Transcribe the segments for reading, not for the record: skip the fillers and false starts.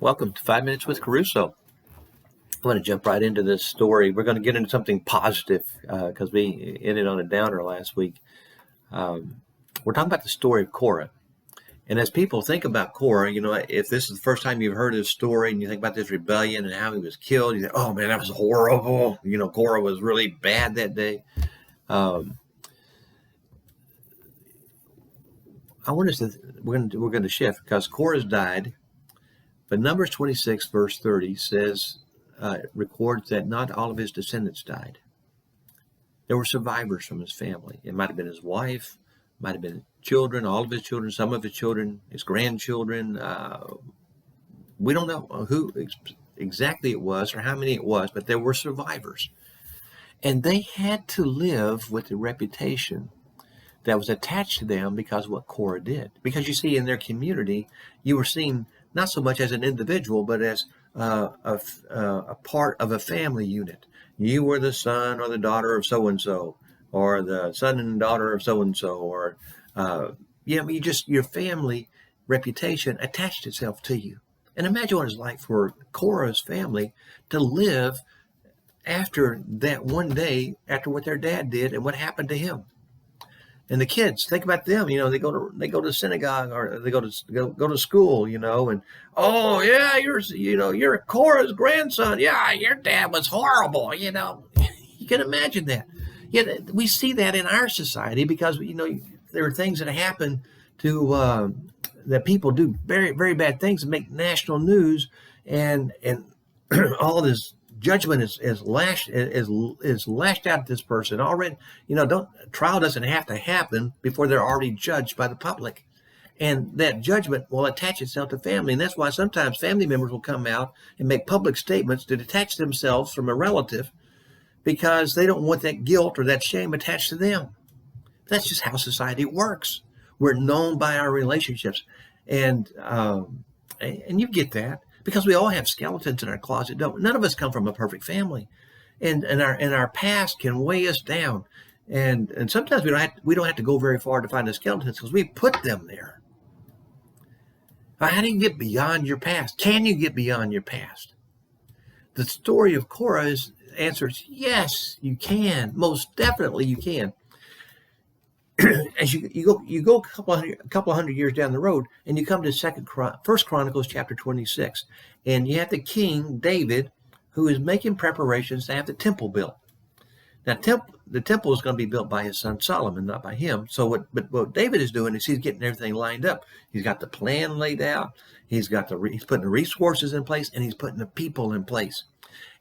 Welcome to 5 Minutes with KeRusso. I'm going to jump right into this story. We're going to get into something positive because we ended on a downer last week. We're talking about the story of Korah. And as people think about Korah, if this is the first time you've heard his story and you think about this rebellion and how he was killed, you think, oh man, that was horrible. Korah was really bad that day. I want us to, we're going to shift because Korah's died. But Numbers 26, verse 30 says, records that not all of his descendants died. There were survivors from his family. It might have been his wife, might have been children, all of his children, some of his children, his grandchildren. We don't know who exactly it was or how many it was, but there were survivors. And they had to live with the reputation that was attached to them because of what Korah did. Because you see, in their community, you were seen not so much as an individual, but as a part of a family unit. You were the son or the daughter of so-and-so, or the son and daughter of so-and-so, or, your family reputation attached itself to you. And imagine what it's like for Korah's family to live after that one day, after what their dad did and what happened to him. And the kids, think about them. They go to synagogue or they go to school. And oh yeah, you're Korah's grandson. Yeah, your dad was horrible. You can imagine that. Yeah, we see that in our society because there are things that happen to that people do very, very bad things and make national news, and all this judgment is lashed out at this person already. Trial doesn't have to happen before they're already judged by the public, and that judgment will attach itself to family. And that's why sometimes family members will come out and make public statements to detach themselves from a relative because they don't want that guilt or that shame attached to them. That's just how society works. We're known by our relationships, and you get that. Because we all have skeletons in our closet. None of us come from a perfect family, and our past can weigh us down. And sometimes we don't have to go very far to find the skeletons because we put them there. How do you get beyond your past? Can you get beyond your past? The story of Korah answers yes, you can. Most definitely, you can. As you go a couple hundred years down the road, and you come to First Chronicles chapter 26, and you have the king David, who is making preparations to have the temple built. Now, the temple is going to be built by his son Solomon, not by him. So what David is doing is he's getting everything lined up. He's got the plan laid out. He's putting the resources in place, and he's putting the people in place.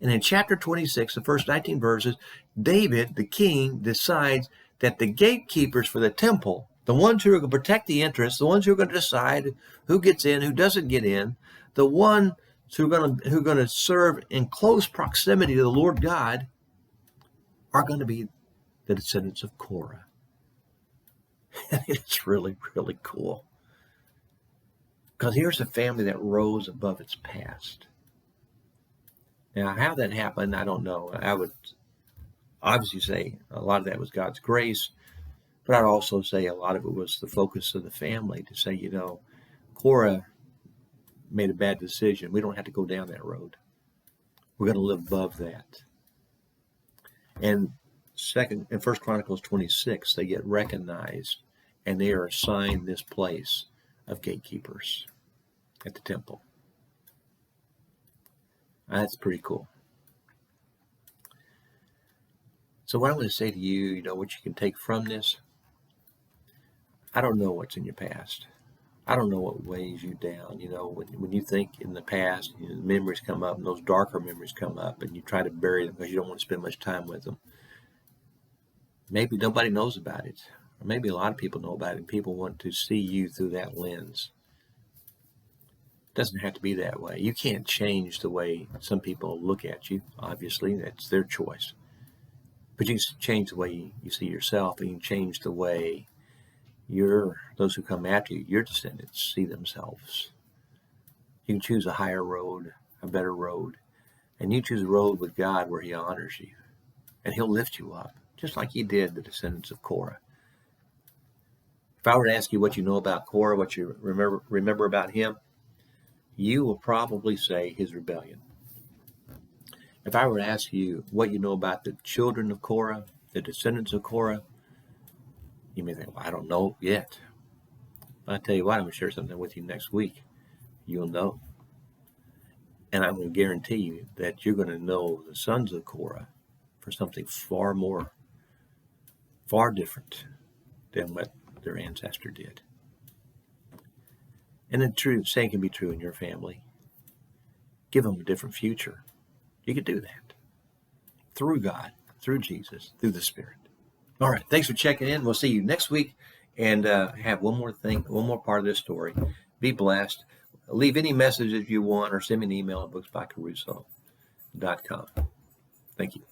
And in chapter 26, the first 19 verses, David, the king, decides that the gatekeepers for the temple, the ones who are going to protect the interests, the ones who are going to decide who gets in, who doesn't get in, the ones who are going to serve in close proximity to the Lord God, are going to be the descendants of Korah. It's really, really cool. Because here's a family that rose above its past. Now, how that happened, I don't know. I would obviously say a lot of that was God's grace, but I'd also say a lot of it was the focus of the family to say, Korah made a bad decision. We don't have to go down that road. We're going to live above that. And in First Chronicles 26, they get recognized and they are assigned this place of gatekeepers at the temple. That's pretty cool. So what I'm going to say to you, what you can take from this, I don't know what's in your past. I don't know what weighs you down. When you think in the past, the memories come up, and those darker memories come up, and you try to bury them because you don't want to spend much time with them. Maybe nobody knows about it, or maybe a lot of people know about it, and people want to see you through that lens. It doesn't have to be that way. You can't change the way some people look at you. Obviously, that's their choice. But you can change the way you see yourself, and you can change the way those who come after you, your descendants, see themselves. You can choose a higher road, a better road, and you choose a road with God where He honors you, and He'll lift you up, just like He did the descendants of Korah. If I were to ask you what you know about Korah, what you remember about him, you will probably say his rebellion. If I were to ask you what you know about the children of Korah, the descendants of Korah, you may think, well, I don't know yet. But I'll tell you what, I'm going to share something with you next week. You'll know. And I'm going to guarantee you that you're going to know the sons of Korah for something far different than what their ancestor did. And the same can be true in your family. Give them a different future. You can do that through God, through Jesus, through the Spirit. All right. Thanks for checking in. We'll see you next week and have one more part of this story. Be blessed. Leave any messages you want or send me an email at booksbykerusso.com. Thank you.